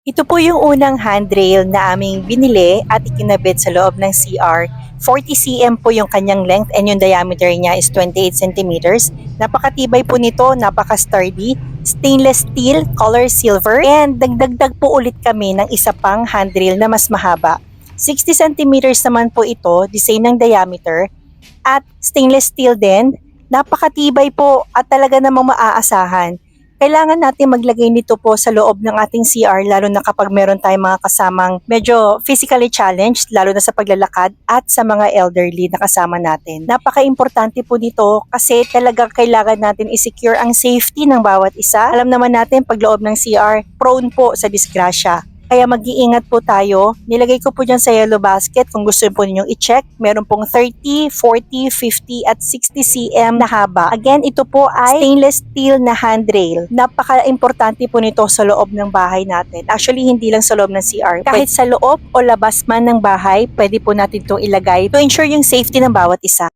Ito po yung unang handrail na aming binili at ikinabit sa loob ng CR. 40 cm po yung kanyang length and yung diameter niya is 28 centimeters. Napakatibay po nito, napaka-sturdy. Stainless steel, color silver. And dagdagdag po ulit kami ng isa pang handrail na mas mahaba. 60 centimeters naman po ito, the same ng diameter. At stainless steel din. Napakatibay po at talaga namang maaasahan. Kailangan natin maglagay nito po sa loob ng ating CR lalo na kapag meron tayong mga kasamang medyo physically challenged, lalo na sa paglalakad at sa mga elderly na kasama natin. Napaka-importante po dito kasi talagang kailangan natin i-secure ang safety ng bawat isa. Alam naman natin pag loob ng CR, prone po sa disgrasya. Kaya mag-iingat po tayo. Nilagay ko po dyan sa yellow basket kung gusto po ninyong i-check. Meron pong 30, 40, 50 at 60 cm na haba. Again, ito po ay stainless steel na handrail. Napaka-importante po nito sa loob ng bahay natin. Actually, hindi lang sa loob ng CR. Kahit sa loob o labas man ng bahay, pwede po natin itong ilagay to ensure yung safety ng bawat isa.